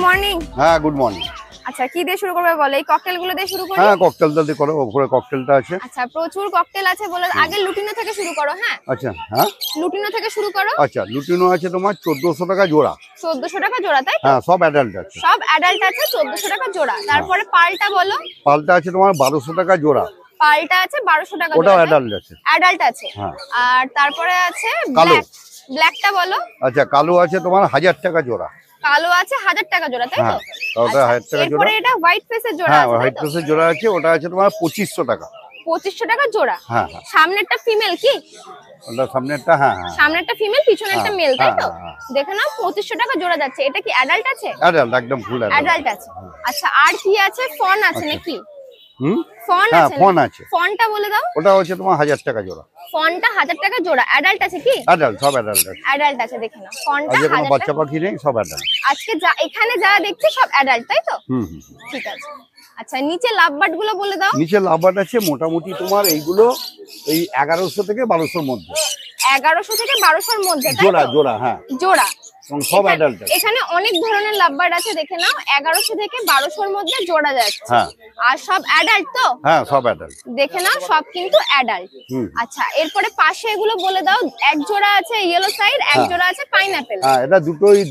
Morning. হ্যাঁ good morning. আচ্ছা কি দিয়ে শুরু করবে বলো? এই ককটেল গুলো দিয়ে শুরু করি। হ্যাঁ ককটেলটা দিয়ে করো, উপরে ককটেলটা আছে। আচ্ছা প্রচুর ককটেল আছে বলে আগে লুটিনো থেকে শুরু করো। হ্যাঁ আচ্ছা হ্যাঁ লুটিনো থেকে শুরু করো। আচ্ছা লুটিনো আছে তোমার 1400 টাকা জোড়া। 1400 টাকা জোড়া তাই তো? হ্যাঁ সব অ্যাডাল্ট আছে। সব অ্যাডাল্ট আছে 1400 টাকা জোড়া। তারপরে পালটা বলো। পালটা আছে তোমার 1200 টাকা জোড়া। পালটা আছে 1200 টাকা জোড়া। ওটাও অ্যাডাল্ট আছে। অ্যাডাল্ট আছে। হ্যাঁ আর তারপরে আছে কালো। ব্ল্যাকটা বলো। আচ্ছা কালো আছে তোমার 1000 টাকা জোড়া। কালো আছে 1000 টাকা জোড়া তাই তো? ওটা 1000 টাকা জোড়া। এরপরে এটা হোয়াইট ফেসের জোড়া হ্যাঁ আছে। হোয়াইট ফেসের জোড়া আছে, ওটা আছে তোমার 2500 টাকা। 2500 টাকা জোড়া। হ্যাঁ সামনেরটা ফিমেল কি? ওটা সামনেরটা হ্যাঁ হ্যাঁ সামনেরটা ফিমেল পিছনেরটা মেল তাই তো? হ্যাঁ। দেখো না 2500 টাকা জোড়া যাচ্ছে। এটা কি অ্যাডাল্ট আছে? অ্যাডাল্ট একদম ফুল অ্যাডাল্ট আছে। আচ্ছা আর কি আছে? ফন আছে নাকি? ফন হ্যাঁ আছে। ফোন আছে। ফনটা বলে দাও। ওটা হচ্ছে তোমার 1000 টাকা জোড়া। ফনটা 1000 টাকা জোড়া। অ্যাডাল্ট আছে কি? অ্যাডাল্ট সব অ্যাডাল্ট আছে। অ্যাডাল্ট আছে দেখে নাও। ফনটা আজকে কোনো 1000 বাচ্চা টাকা। পাখি নেই, সব অ্যাডাল্ট। আজকে যা এখানে যা দেখছি সব অ্যাডাল্ট তাই তো? ঠিক আছে। আচ্ছা নিচে লাভবার্ড গুলো বলে দাও। নিচে লাভবার্ড আছে মোটামুটি তোমার এইগুলো এই 1100 থেকে 1200 এর মধ্যে। 1100 থেকে 1200 এর মধ্যে তাই জোড়া তো? জোড়া হ্যাঁ জোড়া। এবং সব অ্যাডাল্ট আছে। এখানে অনেক ধরনের লাভবার্ড আছে দেখে নাও। 1100 থেকে 1200 এর মধ্যে জোড়া যাচ্ছে। হ্যাঁ আর সব অ্যাডাল্ট তো? হ্যাঁ সব অ্যাডাল্ট দেখে নাও সব কিন্তু অ্যাডাল্ট। আচ্ছা এরপরে পাশে এগুলো বলে দাও। এক জোড়া আছে ইয়েলো সাইড, এক জোড়া আছে পাইনাপেল। হ্যাঁ এটা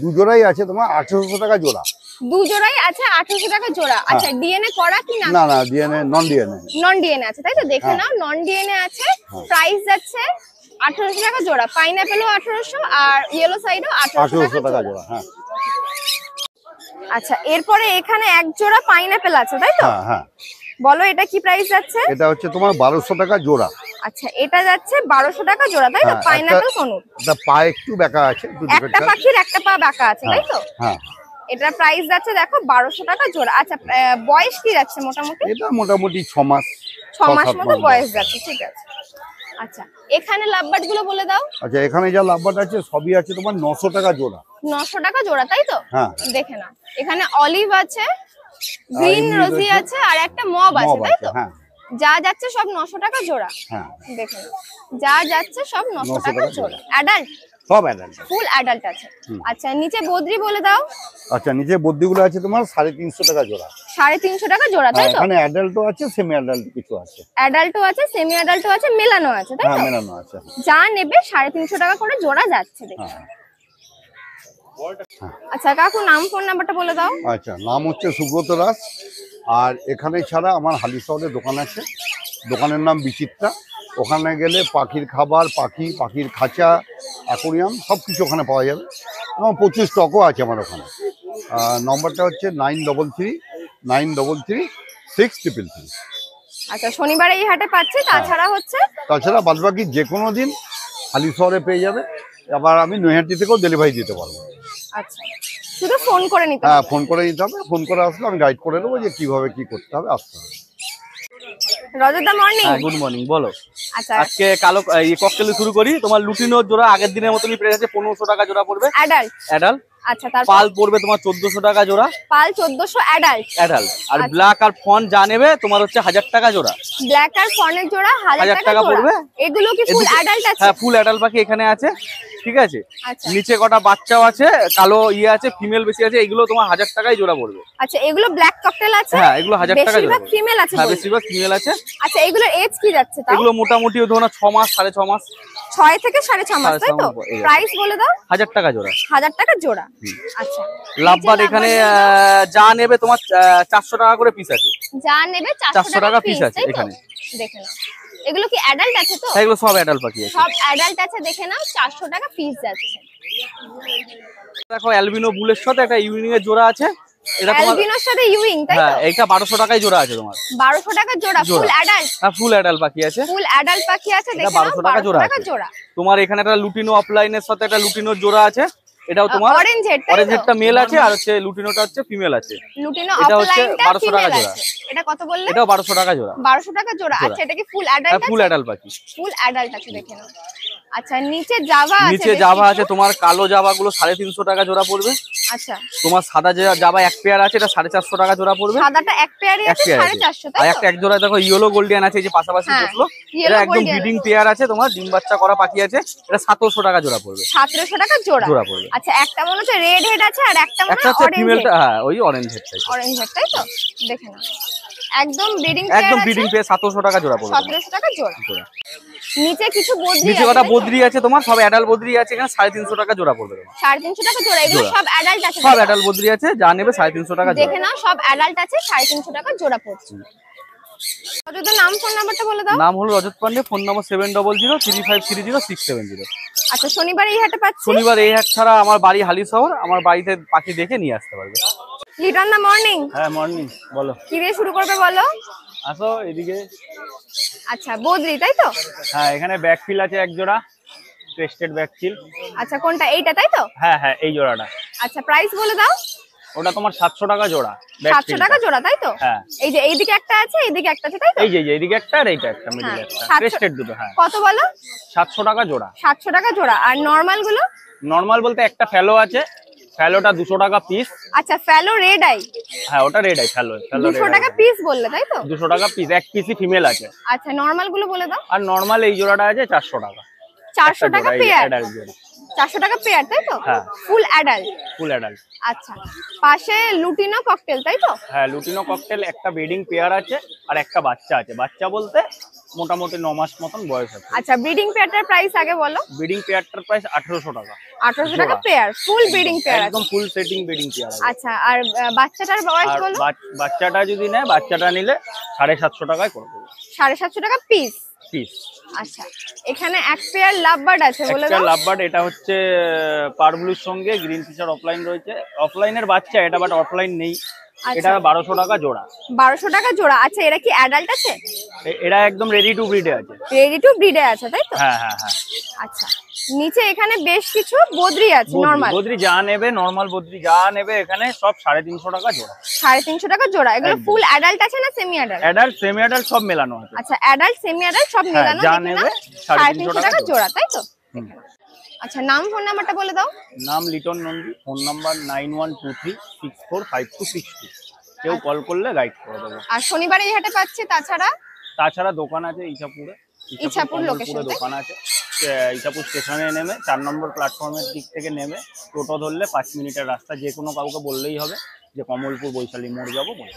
দু জোড়াই আছে তোমার 1800 টাকা জোড়া। দু জোড়াই আছে 1800 টাকা জোড়া। আচ্ছা ডিএনএ করা কি না? না না DNA non DNA. Non DNA আছে তাই তো? দেখে নাও নন ডিএনএ আছে। প্রাইস যাচ্ছে 1800 টাকা জোড়া। পাইনাপেলও 1800 আর ইয়েলো সাইডও 1800 টাকা জোড়া। হ্যাঁ আচ্ছা এরপরে এখানে এক জোড়া পাইনাপেল আছে তাই তো? হ্যাঁ হ্যাঁ বলো এটা কি প্রাইস যাচ্ছে? এটা হচ্ছে তোমার 1200 টাকা জোড়া। আচ্ছা এটা যাচ্ছে 1200 টাকা জোড়া তাই তো? Pineapple conure. এটা পা একটু বেঁকা আছে, একটা পাখির একটা পা বাঁকা আছে তাই তো? হ্যাঁ এটার প্রাইস যাচ্ছে দেখো 1200 টাকা জোড়া। আচ্ছা বয়স কি যাচ্ছে মোটামুটি? এটা মোটামুটি 6 মাস 6 মাস মতো বয়স যাচ্ছে। ঠিক আছে। আচ্ছা এখানে লাভবার্ড গুলো বলে দাও। আচ্ছা এখানে যা লাভবার্ড আছে সবই আছে তোমার 900 টাকা জোড়া। 900 টাকা জোড়া তাই তো? হ্যাঁ দেখে নাও এখানে অলিভ আছে, গ্রিন রোজি আছে আর একটা মব আছে তাই তো? হ্যাঁ যা যাচ্ছে সব 900 টাকা জোড়া। হ্যাঁ দেখে নাও যা যাচ্ছে সব 900 টাকা জোড়া। অ্যাডাল্ট সব অ্যাডাল্ট ফুল অ্যাডাল্ট আছে। আচ্ছা নিচে বদ্রি বলে দাও। আচ্ছা নিচে বদ্রিগুলো আছে তোমার 350 টাকা জোড়া। 350 টাকা জোড়া তাই তো? এখানে অ্যাডাল্টও আছে সেমি অ্যাডাল্ট কিছু আছে। অ্যাডাল্টও আছে সেমি অ্যাডাল্টও আছে মেলানো আছে তাই হ্যাঁ তো? মেলানো আছে। যা নেবে 350 টাকা করে জোড়া যাচ্ছে দেখে। আচ্ছা কাকু নাম ফোন নাম্বারটা বলে দাও। আচ্ছা নাম হচ্ছে সুব্রত দাস। আর এখানে ছাড়া আমার হালি শহরে দোকান আছে, দোকানের নাম বিচিত্রা। ওখানে গেলে পাখির খাবার, পাখির খাঁচা, অ্যাকোরিয়াম সব কিছু ওখানে পাওয়া যাবে এবং প্রচুর স্টকও আছে আমার ওখানে। নম্বরটা হচ্ছে 9333 আচ্ছা শনিবারে এই হাটে পাচ্ছি, তাছাড়া হচ্ছে তাছাড়া বাদবাকি যে কোনো দিন হালি শহরে পেয়ে যাবে। আবার আমি নৈহাটি থেকেও ডেলিভারি দিতে পারবো। আচ্ছা শুধু ফোন করে নিতে হবে। হ্যাঁ ফোন করে নিতে হবে। ফোন করে আসলে আমি গাইড করে দেবো যে কিভাবে কি করতে হবে, আসতে হবে। রজতদা মর্নিং। হ্যাঁ গুড মর্নিং বলো। আচ্ছা আজকে কালো এই ককটেল শুরু করি। তোমার লুটিনোর জোড়া আগের দিনের মতনই প্রাইস আছে 1500 টাকা জোড়া পড়বে অ্যাডাল্ট। অ্যাডাল্ট। আচ্ছা তারপর পাল পড়বে তোমার 1400 টাকা জোড়া। পাল 1400 অ্যাডাল্ট। অ্যাডাল্ট। আর ব্ল্যাক আর ফন যা নেবে তোমার হচ্ছে 1000 টাকা জোড়া। ব্ল্যাক আর ফনের জোড়া 1000 টাকা পড়বে। এগুলো কি ফুল অ্যাডাল্ট আছে? হ্যাঁ ফুল অ্যাডাল্ট পাখি এখানে আছে। ঠিক আছে। আচ্ছা নিচে কটা বাচ্চাও আছে, কালো আছে, ফিমেল বেশি আছে। এগুলো তোমার 1000 টাকায় জোড়া পড়বে। আচ্ছা এগুলো ব্ল্যাক ককটেল আছে? হ্যাঁ এগুলো 1000 টাকা জোড়া। বেশিরভাগ ফিমেল আছে? হ্যাঁ বেশিরভাগ ফিমেল আছে। আচ্ছা এগুলোর এজ কি যাচ্ছে তাও? এগুলো মোটামুটি ধরো না 6 মাস 6.5 মাস। 6 থেকে 6.5 মাস তাই তো? প্রাইস বলে দাও। 1000 টাকা জোড়া। 1000 টাকা জোড়া। আচ্ছা লাভবার্ড এখানে যা নেবে তোমার 400 টাকা করে পিস আছে। যা নেবে 400 টাকা পিস আছে এখানে। দেখে নাও এগুলো কি অ্যাডাল্ট আছে তো? এগুলো সব অ্যাডাল্ট পাখি আছে। সব অ্যাডাল্ট আছে দেখে নাও 400 টাকা পিস যাচ্ছে। দেখো অ্যালবিনো বুলের সাথে একটা ইউনিং এর জোড়া আছে। এটা তোমার অ্যালবিনোর সাথে ইউইং তাই তো? হ্যাঁ এটা 1200 টাকায় জোড়া আছে তোমার। 1200 টাকা জোড়া ফুল অ্যাডাল্ট? হ্যাঁ ফুল অ্যাডাল্ট পাখি আছে। ফুল অ্যাডাল্ট পাখি আছে দেখে নাও 1200 টাকা জোড়া আছে। তোমার এখানে একটা লুটিনো অফলাইনের সাথে একটা লুটিনোর জোড়া আছে। এটাও তোমার অরেঞ্জ হেডটা মেল আছে আর হচ্ছে লুটিনোটা হচ্ছে ফিমেল আছে। লুটিনো এটা হচ্ছে অফলাইনটা 1200 টাকা ফিমেল জোড়া। আছে। এটা কত বললে? এটাও 1200 টাকা জোড়া। 1200 টাকা জোড়া। আচ্ছা এটা কি ফুল অ্যাডাল্ট আছে? ফুল অ্যাডাল্ট পাখি। ফুল অ্যাডাল্ট আছে দেখে নাও। আচ্ছা নিচে জাভা আছে? নিচে জাভা আছে তোমার কালো জাভা গুলো 350 টাকা জোড়া পড়বে। আচ্ছা তোমার সাদা যে জাবা এক পেয়ার আছে এটা 450 টাকা জোড়া পড়বে। সাদাটা এক পেয়ারই আছে 450 আর তাই একটা এক জোড়া দেখো ইয়েলো গোল্ডিয়ান আছে এই যে পাশাপাশি বসলো, এটা একদম ব্রিডিং পেয়ার আছে, তোমার ডিম বাচ্চা করা পাখি আছে, এটা 1700 টাকা জোড়া পড়বে। 1700 টাকা জোড়া পড়বে। আচ্ছা একটা মনে হচ্ছে রেড হেড আছে আর একটা মনে একটা হয় হচ্ছে অরেঞ্জ ফিমেলটা, হ্যাঁ ওই অরেঞ্জ হেডটাই। অরেঞ্জ হেড তাই তো, দেখে নাও একদম ব্রিডিং পেয়ার 1700 টাকা জোড়া পড়বে। 1700 টাকা জোড়া। নিচে কিছু বদ্রি নিচে কটা বদ্রি আছে তোমার, সব অ্যাডাল্ট বদ্রি আছে, এখানে 350 টাকা জোড়া পড়বে তোমার। 350 টাকা জোড়া, এগুলো সব অ্যাডাল্ট আছে, সব অ্যাডাল্ট বদ্রি আছে, যা নেবে 350 টাকা জোড়া। দেখে নাও সব অ্যাডাল্ট আছে, 350 টাকা জোড়া পড়ছে। রজত নাম ফোন নাম্বারটা বলে দাও। নাম হলো রজত পান্ডে, ফোন নাম্বার 7003530670। আচ্ছা শনিবার এই হাটে পাচ্ছি? শনিবার এই হাট ছাড়া আমার বাড়ি হালিশহর, আমার বাড়িতে পাখি দেখে নিয়ে আসতে পারবে। লিটন দা মর্নিং। হ্যাঁ মর্নিং, বলো কি দিয়ে শুরু করবে বলো? আসো এদিকে। আচ্ছা বদ্রি তাই তো? হ্যাঁ এখানে ব্যাকফিল আছে এক জোড়া, ক্রেস্টেড ব্যাকফিল। আচ্ছা কোনটা, এইটা তাই তো? হ্যাঁ হ্যাঁ এই জোড়াটা। আচ্ছা প্রাইস বলে দাও। ওটা তোমার 700 টাকা জোড়া। 700 টাকা জোড়া তাই তো? হ্যাঁ। এই যে এইদিকে একটা আছে, এইদিকে একটা আছে তাই তো? এই যে এইদিকে একটা আর এইটা একটা, মিডলে একটা, ক্রেস্টেড দুটো। হ্যাঁ কত বলো? 700 টাকা জোড়া। 700 টাকা জোড়া। আর নরমাল গুলো? নরমাল বলতে একটা ফ্যালো আছে, ফ্যালোটা 200 টাকা পিস। আচ্ছা ফ্যালো রেড আই। হ্যাঁ ওটা রেড আই, ফ্যালো 200 টাকা পিস বললে তাই তো? 200 টাকা পিস, এক পিসই ফিমেল আছে। আচ্ছা নরমাল গুলো বলে দাও। আর নরমাল এই জোড়াটা আছে 400 টাকা। 400 টাকা পেয়ার? অ্যাডাল্ট জোড়া 400 টাকা পেয়ার তাই তো? হ্যাঁ। Full adult? Full adult. আচ্ছা পাশে লুটিনো ককটেল তাই তো? হ্যাঁ লুটিনো ককটেল একটা ব্রিডিং পেয়ার আছে আর একটা বাচ্চা আছে। বাচ্চা বলতে মোটামুটি 9 মাস মতন বয়স আছে। আচ্ছা ব্রিডিং পেয়ারটার প্রাইস আগে বলো। ব্রিডিং পেয়ারটার প্রাইস 1800 টাকা। 1800 টাকা পেয়ার, ফুল ব্রিডিং পেয়ার একদম ফুল সেটিং ব্রিডিং পেয়ার আছে। আচ্ছা আর বাচ্চাটার বয়স আর বলো। বাচ্চাটা যদি নেয়, বাচ্চাটা নিলে 750 টাকায় করে দেবো। 750 টাকা পিস? পিস। আচ্ছা এখানে এক পেয়ার লাভবার্ড আছে বলে একটা দাও। লাভবার্ড, এটা হচ্ছে পারব্লুর সঙ্গে গ্রিন ফিচার অফলাইন রয়েছে। অফলাইনের বাচ্চা এটা, বাট অফলাইন নেই। এটা 1200 টাকা জোড়া। 1200 টাকা জোড়া। আচ্ছা এরা কি অ্যাডাল্ট আছে? এরা একদম রেডি টু ব্রিডে আছে। রেডি টু ব্রিডে আছে তাই তো? হ্যাঁ হ্যাঁ হ্যাঁ। আচ্ছা নিচে এখানে বেশ কিছু বদ্রি আছে নরমাল। বদ্রি যা নেবে, নরমাল বদ্রি যা নেবে এখানে সব 350 টাকা জোড়া। 350 টাকা জোড়া। এগুলো ফুল অ্যাডাল্ট আছে না semi adult? Adult semi adult সব মেলানো আছে। আচ্ছা অ্যাডাল্ট সেমি অ্যাডাল্ট সব মেলানো, যা দেখে নেবে নাও 350 টাকা জোড়া তাই তো? আচ্ছা নাম ফোন নাম্বারটা বলে দাও। নাম লিটন নন্দী, ফোন নাম্বার 9123645262। কেউ কল করলে গাইড করে দেবো। আর শনিবার এই হাটে পাচ্ছে, তাছাড়া দোকান আছে ইছাপুরে, ইছাপুর লোকেশন দোকান আছে। ইছাপুর স্টেশনে নেমে 4 নম্বর প্ল্যাটফর্মের দিক থেকে নেমে টোটো ধরলে 5 মিনিটের রাস্তা। যে কোনো কাউকে বললেই হবে যে কমলপুর বৈশালী মোড় যাবো বলে।